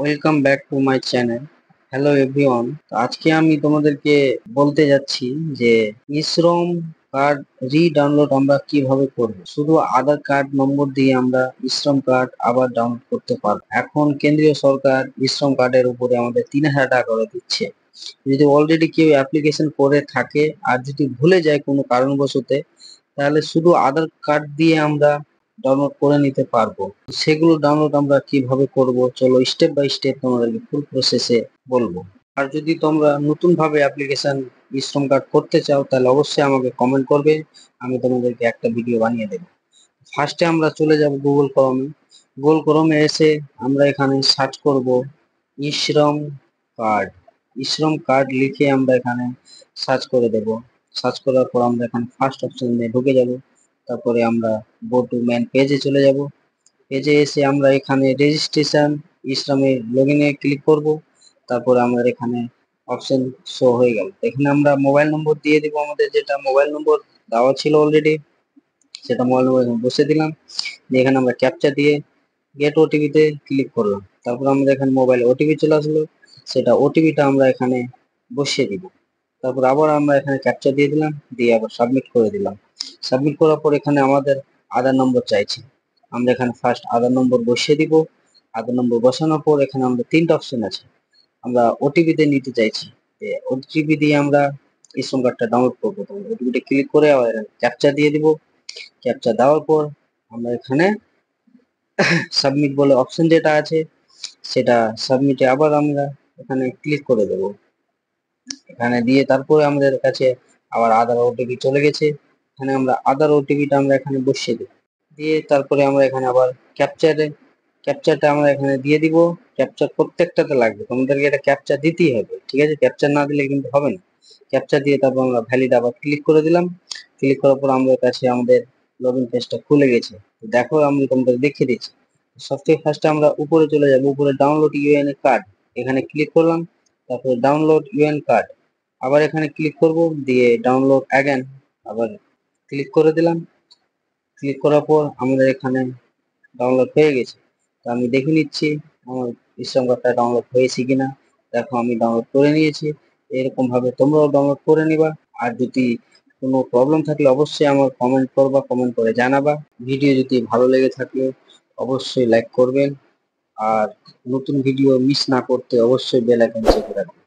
Welcome back to my channel. Hello everyone, আজকে আমি তোমাদেরকে বলতে যাচ্ছি যে ইশ্রম কার্ড রি-ডাউনলোড আমরা কিভাবে করব। শুধু আধার কার্ড নম্বর দিয়ে আমরা ইশ্রম কার্ড আবার ডাউনলোড করতে পারবো। এখন কেন্দ্রীয় সরকার ইশ্রম কার্ডের উপরে আমাদের 3,000 টাকা করে দিচ্ছে। যদি অলরেডি কেউ অ্যাপ্লিকেশন করে থাকে আর যদি ভুলে যায় কোনো কারণবশত, তাহলে শুধু আধার কার্ড দিয়ে আমরা ডাউনলোড করে নিতে পারবো। সেগুলো ডাউনলোড আমরা কিভাবে করব, চলো স্টেপ বাই স্টেপ তোমাদেরকে ফুল প্রসেসে বলবো। আর যদি তোমরা নতুন ভাবে অ্যাপ্লিকেশন ইশ্রম কার্ড করতে চাও তাহলে অবশ্যই আমাকে কমেন্ট করবে, আমি তোমাদেরকে একটা ভিডিও বানিয়ে দেবো। ফার্স্টে আমরা চলে যাব গুগল ক্রোমে এসে আমরা এখানে সার্চ করব ইশ্রম কার্ড। ইশ্রম কার্ড লিখে আমরা এখানে সার্চ করে দেব। সার্চ করার পর আমরা এখানে ফার্স্ট অপশনে ঢুকে যাব। তারপরে আমরা গো টু মেন পেজে চলে যাব। পেজে এসে আমরা এখানে রেজিস্ট্রেশন ইসলামের লগইনে ক্লিক করব। তারপরে আমাদের এখানে অপশন শো হয়ে গেল। এখানে আমরা মোবাইল নম্বর দিয়ে দিব, আমাদের যেটা মোবাইল নম্বর দেওয়া ছিল অলরেডি সেটা মোবাইল নম্বর এখানে বসিয়ে দিলাম। দিয়ে এখানে আমরা ক্যাপচা দিয়ে গেট ওটিপিতে ক্লিক করলাম। তারপর আমাদের এখানে মোবাইলে ওটিপি চলে আসলো, সেটা ওটিপিটা আমরা এখানে বসিয়ে দিব। তারপর আবার আমরা এখানে ক্যাপচা দিয়ে দিলাম, দিয়ে আবার সাবমিট করে দিলাম। সাবমিট করার পর এখানে আমাদের আধার নম্বর চাইছে, আমরা এখানে ফার্স্ট আধার নম্বর বসিয়ে দিব। আধার নম্বর বসানোর পর এখানে আমাদের 3টা অপশন আছে, আমরা ওটিপি তে নিতে চাইছি। ওটিপি দিয়ে আমরা ইসম কার্ডটা ডাউনলোড করবো। ওটিপিটা ক্লিক করে আবার ক্যাপচা দিয়ে দিব। ক্যাপচা দেওয়ার পর আমরা এখানে সাবমিট বলে অপশন যেটা আছে সেটা সাবমিটে আবার আমরা এখানে ক্লিক করে দেব। এখানে দিয়ে তারপরে আমাদের কাছে আবার আধার ওটিপি চলে গেছে। এখানে আমরা আধার ওটিপিটা আমরা এখানে বসিয়ে দেব। দিয়ে তারপরে আমরা এখানে আবার ক্যাপচারটা আমরা এখানে দিয়ে দিব। ক্যাপচার প্রত্যেকটাতে লাগবে, তোমাদেরকে এটা ক্যাপচার দিতেই হবে, ঠিক আছে? ক্যাপচার না দিলে কিন্তু হবে না। ক্যাপচার দিয়ে তারপর আমরা ভ্যালিড আবার ক্লিক করে দিলাম। ক্লিক করার পর আমাদের কাছে আমাদের লগইন পেজটা খুলে গেছে। দেখো আমি তোমাদের দেখিয়ে দিচ্ছি। সবথেকে ফার্স্টে আমরা উপরে চলে যাব, উপরে ডাউনলোড ইউএন কার্ড এখানে ক্লিক করলাম। তারপরে ডাউনলোড ইউএন কার্ড আবার এখানে ক্লিক করব, দিয়ে ডাউনলোড অ্যাগেন আবার ক্লিক করে দিলাম। ক্লিক করার পর আমাদের এখানে ডাউনলোড হয়ে গেছে। তো আমি দেখে নিচ্ছি আমার ইসলাম কার্ডটা ডাউনলোড হয়েছে কিনা। দেখো আমি ডাউনলোড করে নিয়েছি। এরকম ভাবে তোমরাও ডাউনলোড করে নিবা। আর যদি কোনো প্রবলেম থাকলে অবশ্যই আমার কমেন্ট করবা, কমেন্ট করে জানাবা। ভিডিও যদি ভালো লেগে থাকলে অবশ্যই লাইক করবেন। আর নতুন ভিডিও মিস না করতে অবশ্যই বেল আইকন চেপে রাখবেন।